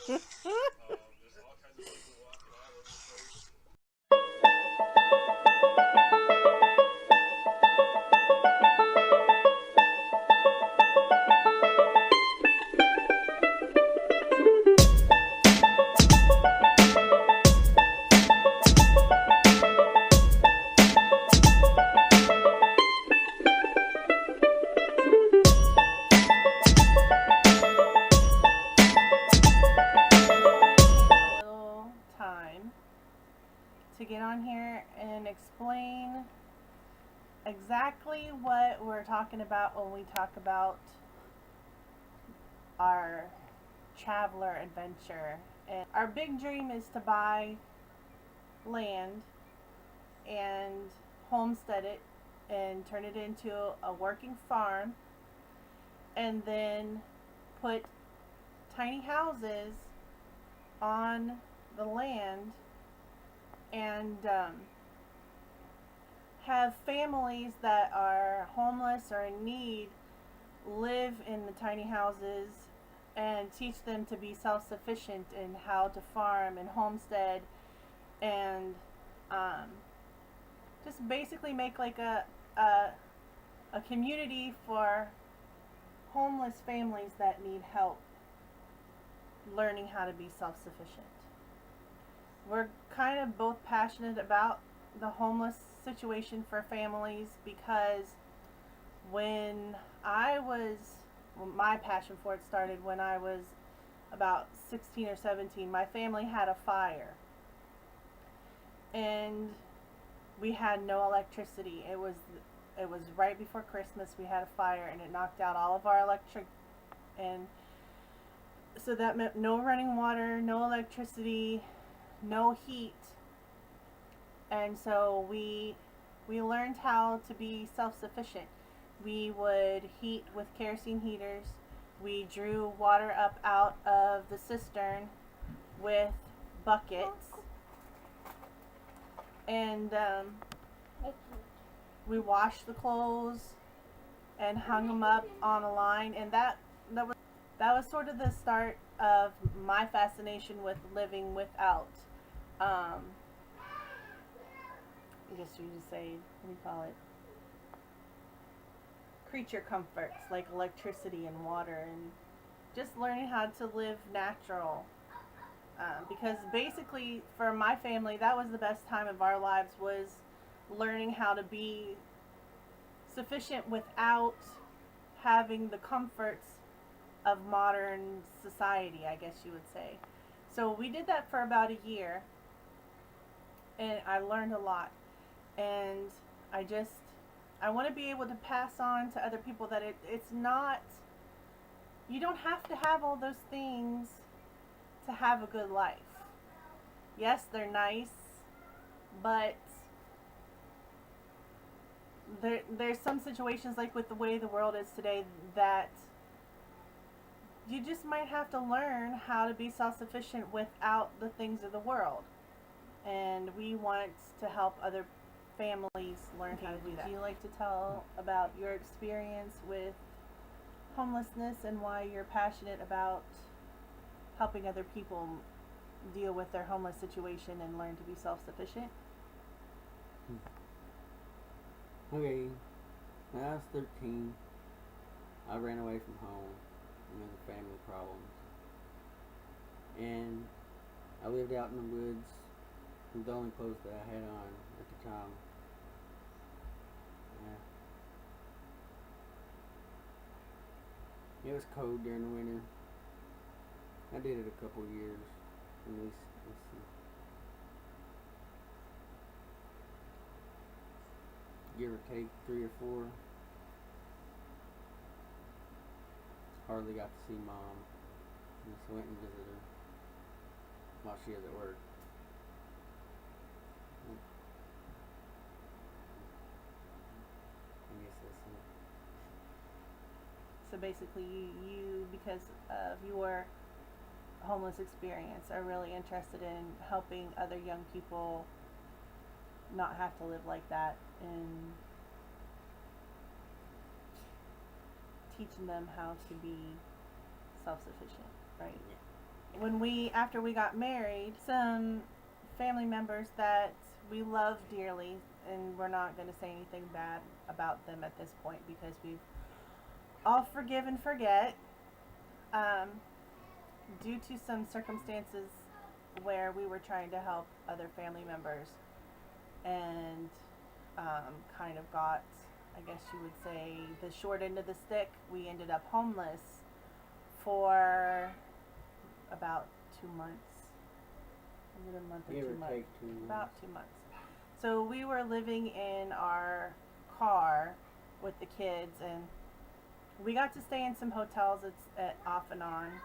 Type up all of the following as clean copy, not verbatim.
little time to get on here and explain exactly what we're talking about when we talk about our traveler adventure. And our big dream is to buy land and homestead it and turn it into a working farm and then put tiny houses on the land and have families that are homeless or in need live in the tiny houses and teach them to be self-sufficient in how to farm and homestead and just basically make like a community for homeless families that need help learning how to be self-sufficient. We're kind of both passionate about the homeless situation for families because when my passion for it started when I was about 16 or 17. My family had a fire and we had no electricity. It was right before Christmas. We had a fire and it knocked out all of our electric, and so that meant no running water, no electricity, no heat. And so we learned how to be self-sufficient. We would heat with kerosene heaters. We drew water up out of the cistern with buckets. And we washed the clothes and hung them up on a line. And that was sort of the start of my fascination with living without, I guess you would say, what do you call it? Creature comforts like electricity and water, and just learning how to live natural. Because basically, for my family, that was the best time of our lives, was learning how to be sufficient without having the comforts of modern society, I guess you would say. So we did that for about a year, and I learned a lot. And I want to be able to pass on to other people that it's not, you don't have to have all those things to have a good life. Yes, they're nice, but there's some situations, like with the way the world is today, that you just might have to learn how to be self-sufficient without the things of the world. And we want to help other families learn how to do that. Would you like to tell about your experience with homelessness and why you're passionate about helping other people deal with their homeless situation and learn to be self-sufficient? Okay, when I was 13, I ran away from home because of family problems. And I lived out in the woods with the only clothes that I had on at the time. It was cold during the winter. I did it a couple years, at least. Give or take 3 or 4. Hardly got to see Mom. Just went and visited her while she was at work. I guess that's it. So basically, you, because of your homeless experience, are really interested in helping other young people not have to live like that, and teaching them how to be self-sufficient, right? Yeah. after we got married, some family members that we love dearly, and we're not going to say anything bad about them at this point because we've all forgive and forget, um, due to some circumstances where we were trying to help other family members and kind of got, I guess you would say, the short end of the stick. We ended up homeless for about 2 months. Was it a month or Give 2 or months? take 2 months. About 2 months. So we were living in our car with the kids, and we got to stay in some hotels. It's off and on,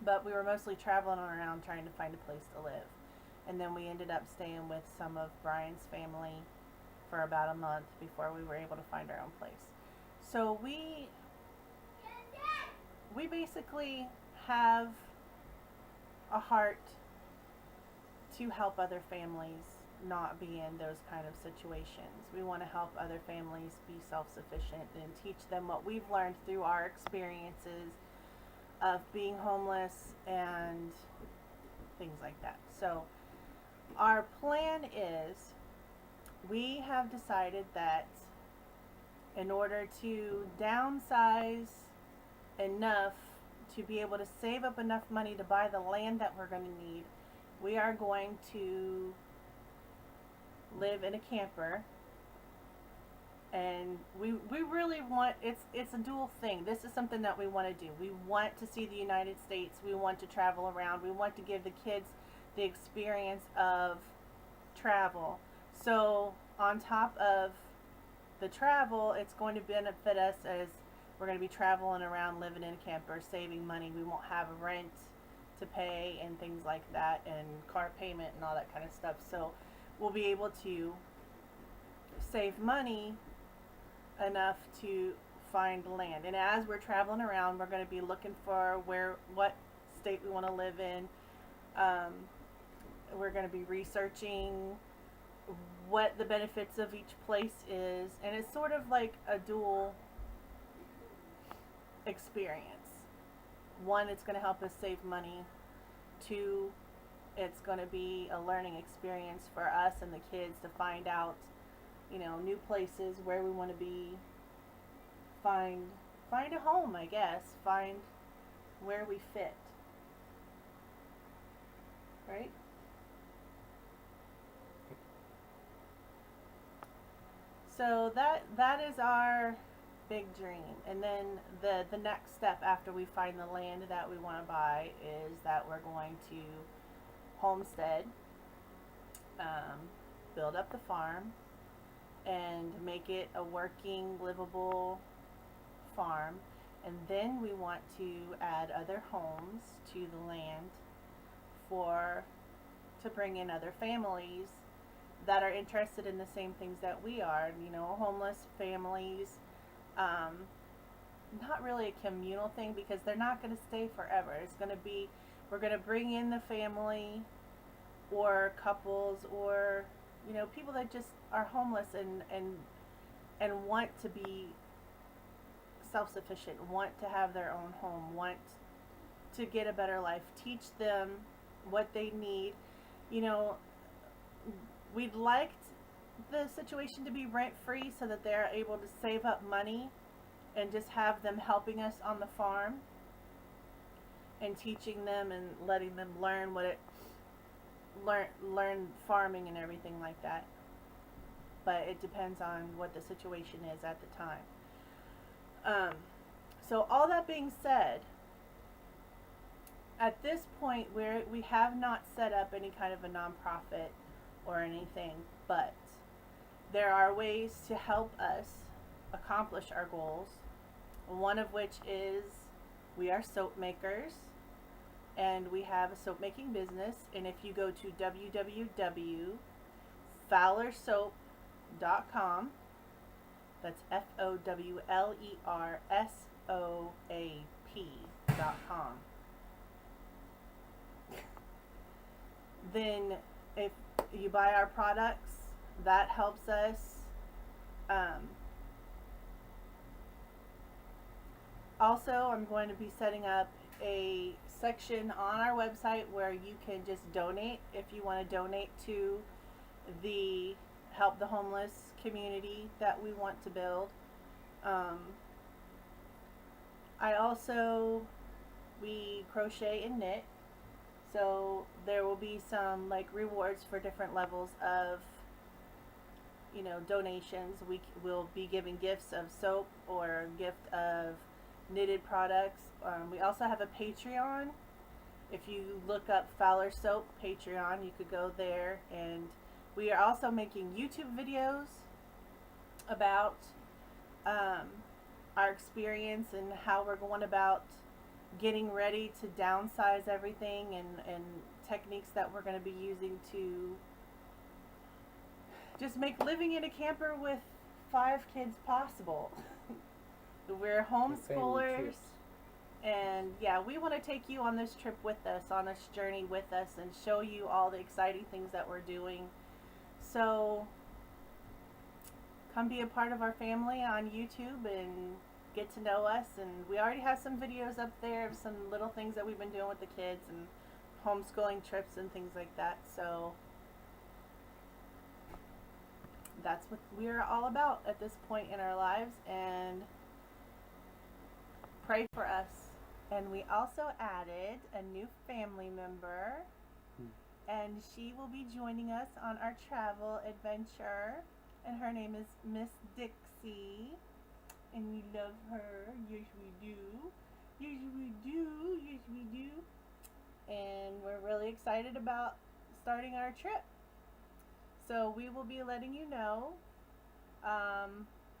but we were mostly traveling around trying to find a place to live. And then we ended up staying with some of Brian's family for about a month before we were able to find our own place. So we basically have a heart to help other families not be in those kind of situations. We want to help other families be self-sufficient and teach them what we've learned through our experiences of being homeless and things like that. So our plan is, we have decided that in order to downsize enough to be able to save up enough money to buy the land that we're going to need, we are going to live in a camper. And we really want, it's a dual thing. This is something that we want to do. We want to see the United States. We want to travel around. We want to give the kids the experience of travel. So on top of the travel, it's going to benefit us as we're going to be traveling around, living in a camper, saving money. We won't have a rent to pay and things like that, and car payment and all that kind of stuff. So we'll be able to save money enough to find land. And as we're traveling around, we're going to be looking for what state we want to live in. We're going to be researching what the benefits of each place is, and it's sort of like a dual experience. One, it's going to help us save money. Two, it's going to be a learning experience for us and the kids to find out, new places where we want to be, find a home, I guess, find where we fit, right? So that is our big dream. And then the next step after we find the land that we want to buy is that we're going to homestead, build up the farm, and make it a working, livable farm. And then we want to add other homes to the land to bring in other families that are interested in the same things that we are, homeless families. Not really a communal thing because they're not going to stay forever. It's going to be, we're going to bring in the family or couples or, people that just are homeless and want to be self-sufficient, want to have their own home, want to get a better life, teach them what they need. We'd like the situation to be rent-free so that they're able to save up money and just have them helping us on the farm and teaching them and letting them learn learn farming and everything like that. But it depends on what the situation is at the time. So all that being said, at this point we have not set up any kind of a nonprofit or anything, but there are ways to help us accomplish our goals. One of which is we are soap makers, and we have a soap making business. And if you go to www.fowlersoap.com, that's FOWLERSOAP.com, then if you buy our products, that helps us Also, I'm going to be setting up a section on our website where you can just donate if you want to donate to the help the homeless community that we want to build. Um, I also we crochet and knit, so there will be some like rewards for different levels of donations. We will be giving gifts of soap or a gift of knitted products. We also have a Patreon. If you look up Fowler Soap Patreon, you could go there, and we are also making YouTube videos about our experience and how we're going about getting ready to downsize everything, and techniques that we're going to be using to just make living in a camper with 5 kids possible. We're homeschoolers, and yeah, we want to take you on this trip with us, on this journey with us, and show you all the exciting things that we're doing. So come be a part of our family on YouTube and get to know us. And we already have some videos up there of some little things that we've been doing with the kids and homeschooling trips and things like that. So that's what we're all about at this point in our lives, and pray for us. And we also added a new family member, and she will be joining us on our travel adventure, and her name is Miss Dixie, and we love her. Yes we do. Yes we do. Yes we do. And we're really excited about starting our trip. So we will be letting you know.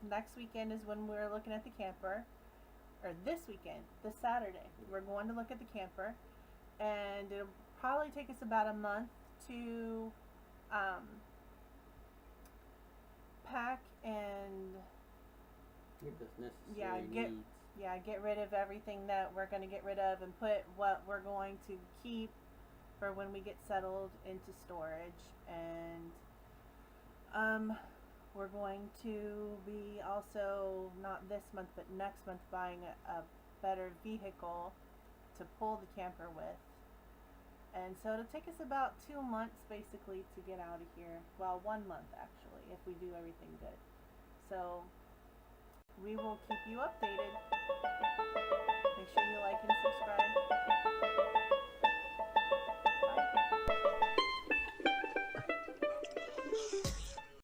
Next weekend is when we're looking at the camper, or this weekend, this Saturday, we're going to look at the camper, and it'll probably take us about a month to pack and get rid of everything that we're going to get rid of, and put what we're going to keep for when we get settled into storage. And we're going to be also, not this month but next month, buying a better vehicle to pull the camper with. And so it'll take us about 2 months basically to get out of here. Well, 1 month actually, if we do everything good. So we will keep you updated. Make sure you like and subscribe.